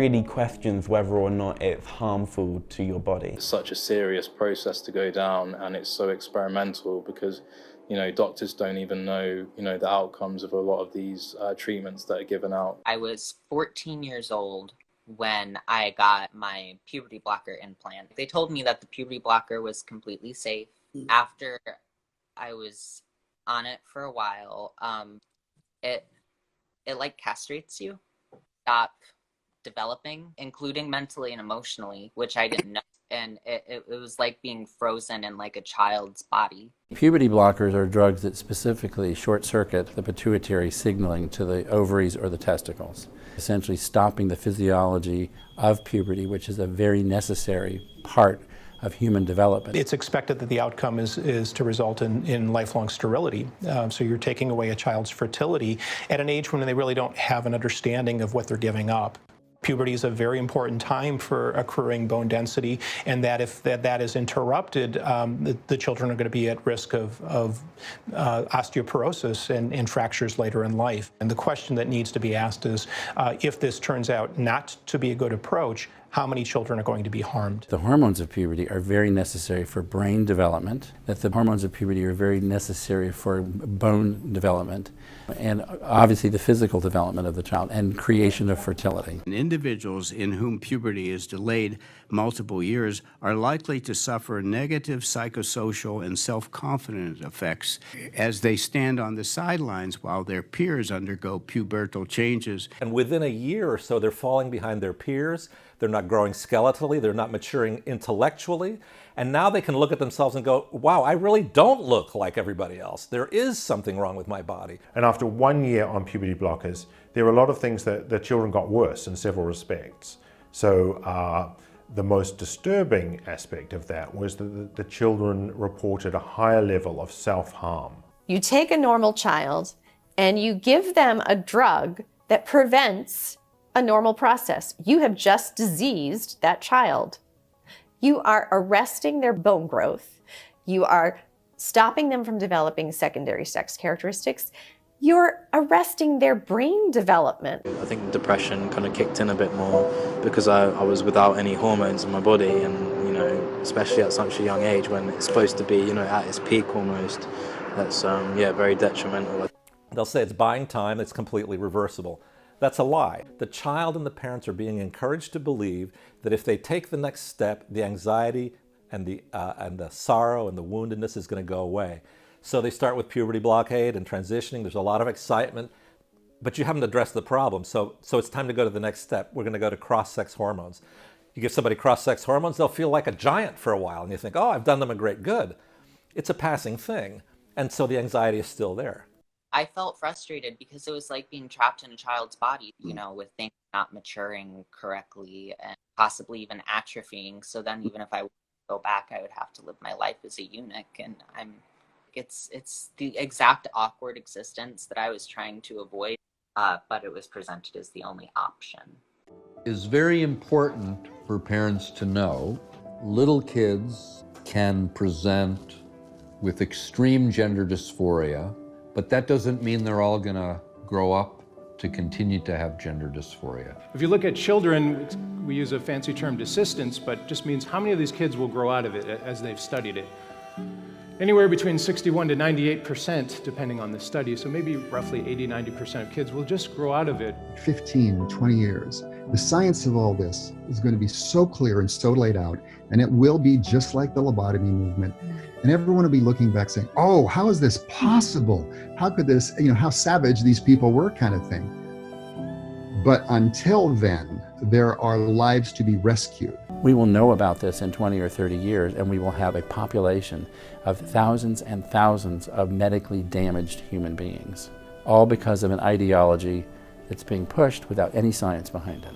really questions whether or not it's harmful to your body. It's such a serious process to go down, and it's so experimental because, you know, doctors don't even know, you know, the outcomes of a lot of these treatments that are given out. I was 14 years old when I got my puberty blocker implant. They told me that the puberty blocker was completely safe. After I was on it for a while, it like castrates you, stop developing, including mentally and emotionally, which I didn't know. And it was like being frozen in like a child's body. Puberty blockers are drugs that specifically short-circuit the pituitary signaling to the ovaries or the testicles, essentially stopping the physiology of puberty, which is a very necessary part of human development. It's expected that the outcome is to result in lifelong sterility. So you're taking away a child's fertility at an age when they really don't have an understanding of what they're giving up. Puberty is a very important time for accruing bone density, and that if that is interrupted, the children are going to be at risk of osteoporosis and fractures later in life. And the question that needs to be asked is, if this turns out not to be a good approach, how many children are going to be harmed? The hormones of puberty are very necessary for brain development, that the hormones of puberty are very necessary for bone development, and obviously the physical development of the child and creation of fertility. Individuals in whom puberty is delayed multiple years are likely to suffer negative psychosocial and self-confidence effects as they stand on the sidelines while their peers undergo pubertal changes. And within a year or so, they're falling behind their peers. They're not growing skeletally, they're not maturing intellectually, and now they can look at themselves and go, wow, I really don't look like everybody else. There is something wrong with my body. And after 1 year on puberty blockers, there were a lot of things that the children got worse in several respects. So the most disturbing aspect of that was that the children reported a higher level of self-harm. You take a normal child and you give them a drug that prevents a normal process. You have just diseased that child. You are arresting their bone growth. You are stopping them from developing secondary sex characteristics. You're arresting their brain development. I think depression kind of kicked in a bit more because I was without any hormones in my body, and, you know, especially at such a young age when it's supposed to be, you know, at its peak almost. That's, yeah, very detrimental. They'll say it's buying time, it's completely reversible. That's a lie. The child and the parents are being encouraged to believe that if they take the next step, the anxiety and the sorrow and the woundedness is going to go away. So they start with puberty blockade and transitioning. There's a lot of excitement, but you haven't addressed the problem. So it's time to go to the next step. We're going to go to cross-sex hormones. You give somebody cross-sex hormones, they'll feel like a giant for a while, and you think, oh, I've done them a great good. It's a passing thing, and so the anxiety is still there. I felt frustrated because it was like being trapped in a child's body, you know, with things not maturing correctly and possibly even atrophying. So then even if I would go back, I would have to live my life as a eunuch. And it's the exact awkward existence that I was trying to avoid, but it was presented as the only option. It's very important for parents to know little kids can present with extreme gender dysphoria, but that doesn't mean they're all going to grow up to continue to have gender dysphoria. If you look at children, we use a fancy term, desistance, but just means how many of these kids will grow out of it as they've studied it. Anywhere between 61 to 98%, depending on the study, so maybe roughly 80-90% of kids will just grow out of it. 15, 20 years. The science of all this is going to be so clear and so laid out, and it will be just like the lobotomy movement. And everyone will be looking back saying, oh, how is this possible? How could this, you know, how savage these people were, kind of thing. But until then, there are lives to be rescued. We will know about this in 20 or 30 years, and we will have a population of thousands and thousands of medically damaged human beings, all because of an ideology that's being pushed without any science behind it.